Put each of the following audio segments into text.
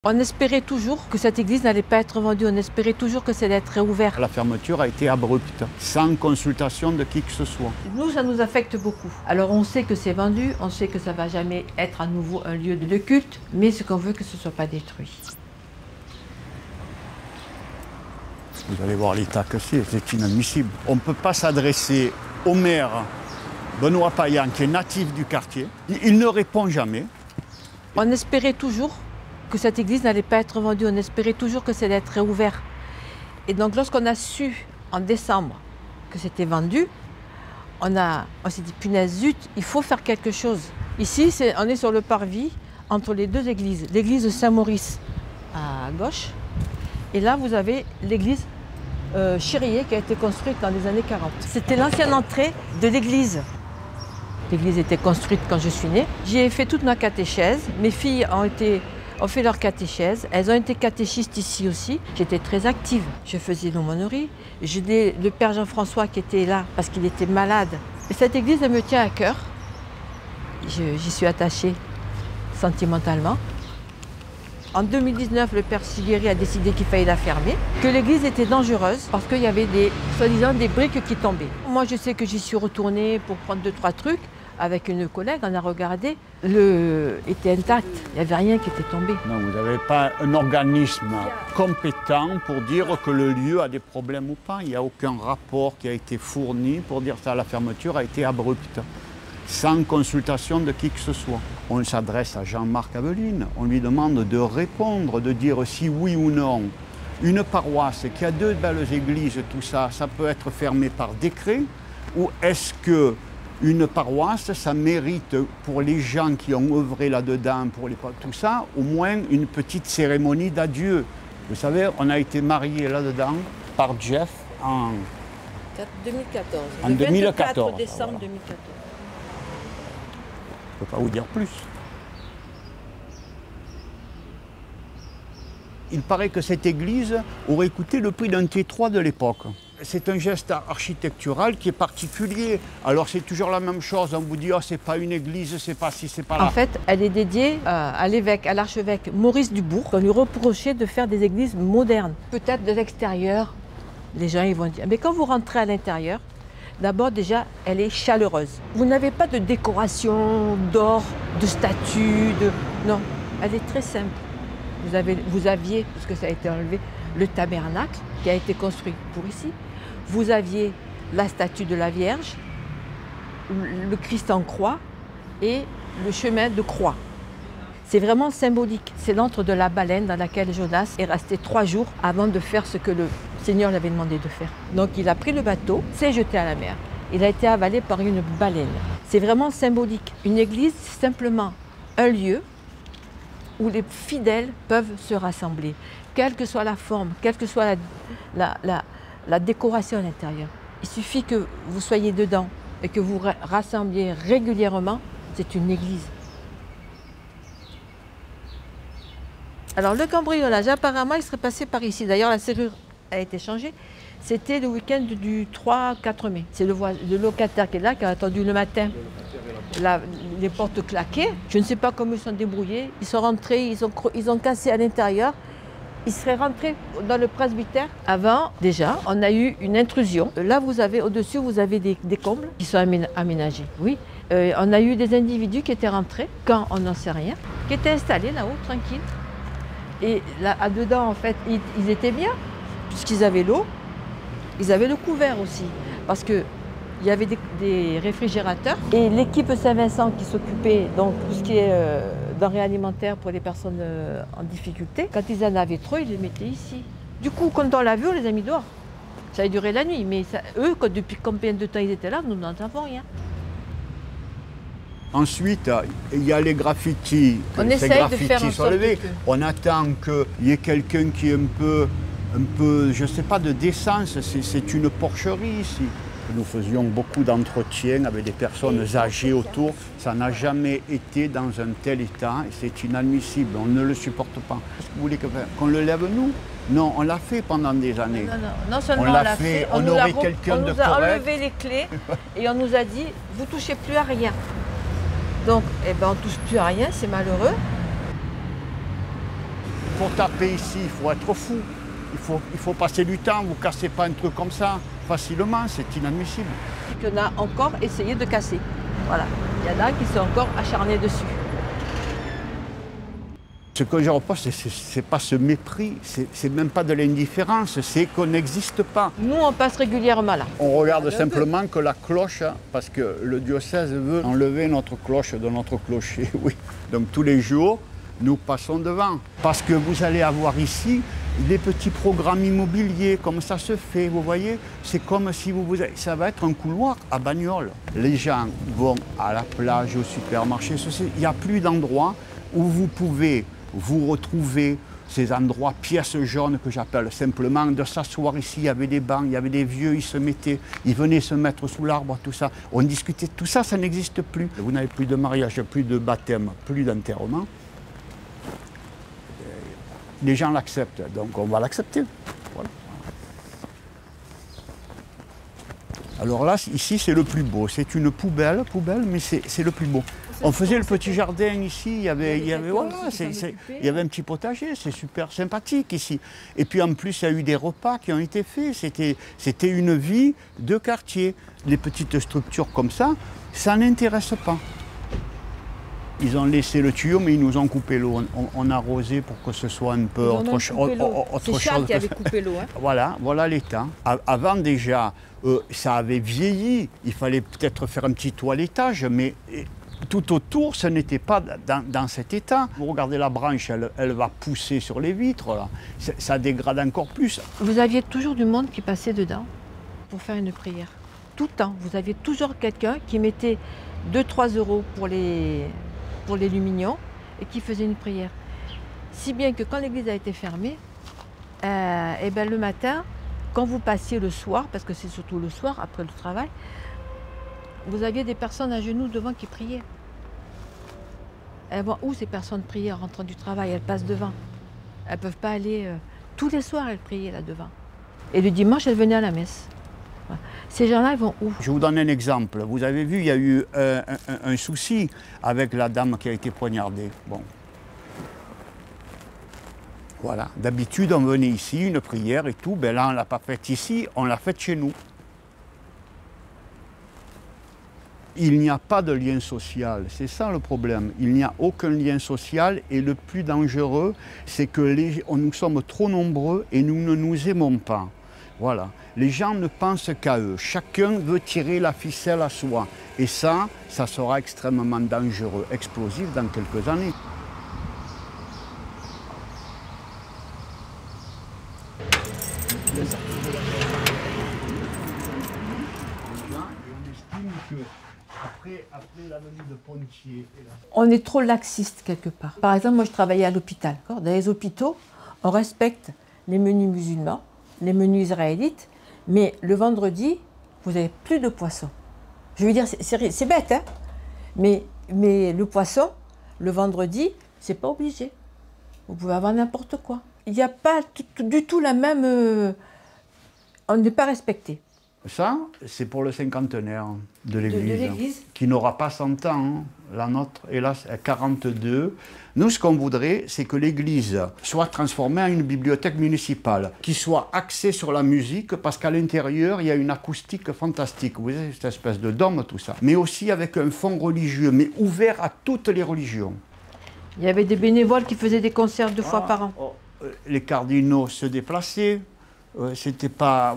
On espérait toujours que cette église n'allait pas être vendue, on espérait toujours que ça allait être réouvert. La fermeture a été abrupte, sans consultation de qui que ce soit. Nous, ça nous affecte beaucoup. Alors on sait que c'est vendu, on sait que ça ne va jamais être à nouveau un lieu de culte, mais ce qu'on veut, que ce ne soit pas détruit. Vous allez voir l'état que c'est inadmissible. On ne peut pas s'adresser au maire Benoît Payan, qui est natif du quartier. Il ne répond jamais. On espérait toujours que cette église n'allait pas être vendue, on espérait toujours que ça allait être réouvert. Et donc lorsqu'on a su en décembre que c'était vendu, on s'est dit punaise zut, il faut faire quelque chose. Ici, on est sur le parvis entre les deux églises. L'église Saint-Maurice à gauche, et là vous avez l'église Chirier qui a été construite dans les années 40. C'était l'ancienne entrée de l'église. L'église était construite quand je suis née. J'y ai fait toute ma catéchèse. Mes filles ont fait leur catéchèse. Elles ont été catéchistes ici aussi. J'étais très active. Je faisais l'aumônerie. Le père Jean-François qui était là parce qu'il était malade. Et cette église, elle me tient à cœur. J'y suis attachée sentimentalement. En 2019, le père Sigueri a décidé qu'il fallait la fermer, que l'église était dangereuse parce qu'il y avait soi-disant des briques qui tombaient. Moi, je sais que j'y suis retournée pour prendre 2-3 trucs. Avec une collègue, on a regardé, était intact, il n'y avait rien qui était tombé. Non, vous n'avez pas un organisme compétent pour dire que le lieu a des problèmes ou pas. Il n'y a aucun rapport qui a été fourni pour dire que la fermeture a été abrupte, sans consultation de qui que ce soit. On s'adresse à Jean-Marc Aveline, on lui demande de répondre, de dire si oui ou non. Une paroisse qui a 2 belles églises, tout ça, ça peut être fermé par décret, ou est-ce que une paroisse, ça mérite pour les gens qui ont œuvré là-dedans, tout ça, au moins une petite cérémonie d'adieu. Vous savez, on a été mariés là-dedans par Jeff en 2014. En 2014. 24 décembre 2014. Je ne peux pas vous dire plus. Il paraît que cette église aurait coûté le prix d'un T3 de l'époque. C'est un geste architectural qui est particulier. Alors c'est toujours la même chose, on vous dit oh, c'est pas une église, c'est pas ci, c'est pas là. En fait, elle est dédiée à l'évêque, à l'archevêque Maurice Dubourg. On lui reprochait de faire des églises modernes. Peut-être de l'extérieur, les gens ils vont dire. Mais quand vous rentrez à l'intérieur, d'abord déjà, elle est chaleureuse. Vous n'avez pas de décoration d'or, de statues, non, elle est très simple. Vous aviez, parce que ça a été enlevé, le tabernacle qui a été construit pour ici. Vous aviez la statue de la Vierge, le Christ en croix et le chemin de croix. C'est vraiment symbolique. C'est l'antre de la baleine dans laquelle Jonas est resté 3 jours avant de faire ce que le Seigneur lui avait demandé de faire. Donc il a pris le bateau, s'est jeté à la mer. Il a été avalé par une baleine. C'est vraiment symbolique. Une église, c'est simplement un lieu où les fidèles peuvent se rassembler, quelle que soit la forme, quelle que soit la décoration à l'intérieur. Il suffit que vous soyez dedans et que vous rassembliez régulièrement, c'est une église. Alors le cambriolage, apparemment, il serait passé par ici. D'ailleurs, la serrure a été changée. C'était le week-end du 3-4 mai. C'est le locataire qui est là, qui a attendu le matin. Les portes claquées. Je ne sais pas comment ils sont débrouillés. Ils sont rentrés, ils ont cassé à l'intérieur. Ils seraient rentrés dans le presbytère. Avant, déjà, on a eu une intrusion. Là, au-dessus, vous avez des combles qui sont aménagés. Oui. On a eu des individus qui étaient rentrés, quand on n'en sait rien, qui étaient installés là-haut, tranquilles. Et là, dedans, en fait, ils étaient bien, puisqu'ils avaient l'eau. Ils avaient le couvert aussi, parce qu'il y avait des réfrigérateurs. Et l'équipe Saint-Vincent qui s'occupait de tout ce qui est denrées alimentaires pour les personnes en difficulté, quand ils en avaient trop, ils les mettaient ici. Du coup, quand on l'a vu, on les a mis dehors. Ça a duré la nuit, mais eux, depuis combien de temps ils étaient là, nous n'en savons rien. Ensuite, il y a les graffitis. On essaye de faire en sorte que... On attend qu'il y ait quelqu'un qui est un peu, je ne sais pas, de décence. C'est une porcherie ici. Nous faisions beaucoup d'entretiens avec des personnes âgées autour. Ça n'a jamais été dans un tel état et c'est inadmissible. On ne le supporte pas. Est-ce que vous voulez qu'on le lève nous? Non, on l'a fait pendant des années. Non seulement on l'a fait, on nous a enlevé les clés et on nous a dit vous ne touchez plus à rien. Donc, on ne touche plus à rien, c'est malheureux. pour taper ici, il faut être fou. Il faut passer du temps, vous ne cassez pas un truc comme ça facilement, c'est inadmissible. Il y en a encore essayé de casser. Voilà. Il y en a qui sont encore acharnés dessus. Ce que je reproche, c'est pas ce mépris, c'est même pas de l'indifférence, c'est qu'on n'existe pas. Nous, on passe régulièrement là. On regarde simplement que la cloche, parce que le diocèse veut enlever notre cloche de notre clocher, oui. Donc tous les jours, nous passons devant. Parce que vous allez avoir ici des petits programmes immobiliers, comme ça se fait, vous voyez. C'est comme si ça va être un couloir à Bagnoles. Les gens vont à la plage, au supermarché, il n'y a plus d'endroit où vous pouvez vous retrouver ces endroits pièces jaunes que j'appelle simplement de s'asseoir ici. Il y avait des bancs, il y avait des vieux, ils venaient se mettre sous l'arbre, tout ça. On discutait, tout ça, ça n'existe plus. Vous n'avez plus de mariage, plus de baptême, plus d'enterrement. Les gens l'acceptent, donc on va l'accepter. Voilà. Alors là, ici, c'est le plus beau. C'est une poubelle, mais c'est le plus beau. On faisait le petit jardin ici, il y avait un petit potager, c'est super sympathique ici. Et puis en plus, il y a eu des repas qui ont été faits, c'était une vie de quartier. Les petites structures comme ça n'intéresse pas. Ils ont laissé le tuyau, mais ils nous ont coupé l'eau. On a arrosé pour que ce soit un peu autre chose. C'est Charles qui avait coupé l'eau. Hein. Voilà l'état. Avant déjà, ça avait vieilli. Il fallait peut-être faire un petit toilettage, mais tout autour, ce n'était pas dans cet état. Vous regardez la branche, elle va pousser sur les vitres. Là. Ça dégrade encore plus. Vous aviez toujours du monde qui passait dedans pour faire une prière. Tout le temps. Vous aviez toujours quelqu'un qui mettait 2-3 euros pour les lumignons et qui faisait une prière. Si bien que quand l'église a été fermée, et ben le matin, quand vous passiez le soir, parce que c'est surtout le soir après le travail, vous aviez des personnes à genoux devant qui priaient. Elles vont où ces personnes prier en rentrant du travail? Elles passent devant. Elles ne peuvent pas aller... tous les soirs, elles priaient là devant. Et le dimanche, elles venaient à la messe. Voilà. Ces gens-là, ils vont où? Je vous donne un exemple. Vous avez vu, il y a eu un souci avec la dame qui a été poignardée. Bon. Voilà. D'habitude, on venait ici, une prière et tout. Ben là, on ne l'a pas faite ici, on l'a faite chez nous. Il n'y a pas de lien social, c'est ça le problème. Il n'y a aucun lien social et le plus dangereux, c'est que nous sommes trop nombreux et nous ne nous aimons pas. Voilà. Les gens ne pensent qu'à eux. Chacun veut tirer la ficelle à soi. Et ça sera extrêmement dangereux, explosif dans quelques années. Après l'avenue de Pontier. On est trop laxiste quelque part. Par exemple, moi je travaillais à l'hôpital. Dans les hôpitaux, on respecte les menus musulmans, les menus israélites, mais le vendredi, vous n'avez plus de poisson. Je veux dire, c'est bête, hein, mais le poisson, le vendredi, c'est pas obligé. Vous pouvez avoir n'importe quoi. Il n'y a pas du tout la même... on n'est pas respecté. Ça, c'est pour le cinquantenaire de l'Église, qui n'aura pas 100 ans. Hein. La nôtre, hélas, est 42. Nous, ce qu'on voudrait, c'est que l'Église soit transformée en une bibliothèque municipale, qui soit axée sur la musique, parce qu'à l'intérieur, il y a une acoustique fantastique. Vous voyez, cette espèce de dôme, tout ça. Mais aussi avec un fond religieux, mais ouvert à toutes les religions. Il y avait des bénévoles qui faisaient des concerts 2 fois par an. Les cardinaux se déplaçaient. C'était pas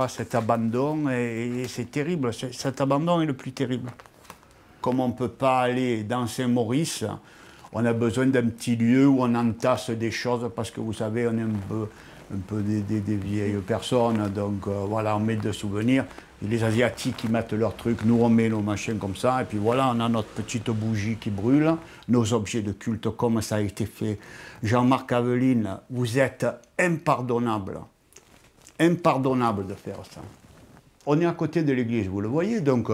cet abandon et c'est terrible. Cet abandon est le plus terrible. Comme on ne peut pas aller dans Saint-Maurice, on a besoin d'un petit lieu où on entasse des choses parce que vous savez, on est un peu des vieilles personnes, donc voilà, on met des souvenirs. Les Asiatiques, ils mettent leurs trucs, nous on met nos machins comme ça, et puis voilà, on a notre petite bougie qui brûle, nos objets de culte comme ça a été fait. Jean-Marc Aveline, vous êtes impardonnable de faire ça. On est à côté de l'église, vous le voyez, donc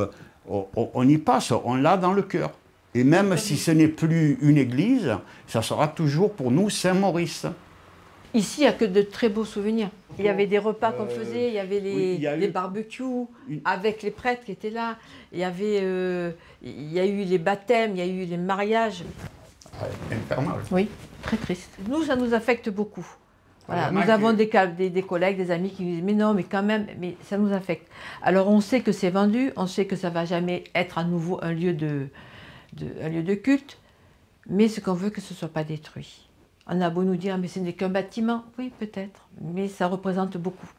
on y passe, on l'a dans le cœur. Et même si ce n'est plus une église, ça sera toujours pour nous Saint-Maurice. Ici, il n'y a que de très beaux souvenirs. Il y avait des repas qu'on faisait, il y avait les barbecues avec les prêtres qui étaient là. Il y a eu les baptêmes, il y a eu les mariages. Infernal. Oui. Très triste. Nous, ça nous affecte beaucoup. Voilà. Vraiment Nous avons des collègues, des amis qui nous disent « mais non, mais quand même, mais ça nous affecte ». Alors on sait que c'est vendu, on sait que ça ne va jamais être à nouveau un lieu de culte, mais ce qu'on veut, que ce ne soit pas détruit. On a beau nous dire « mais ce n'est qu'un bâtiment », oui peut-être, mais ça représente beaucoup.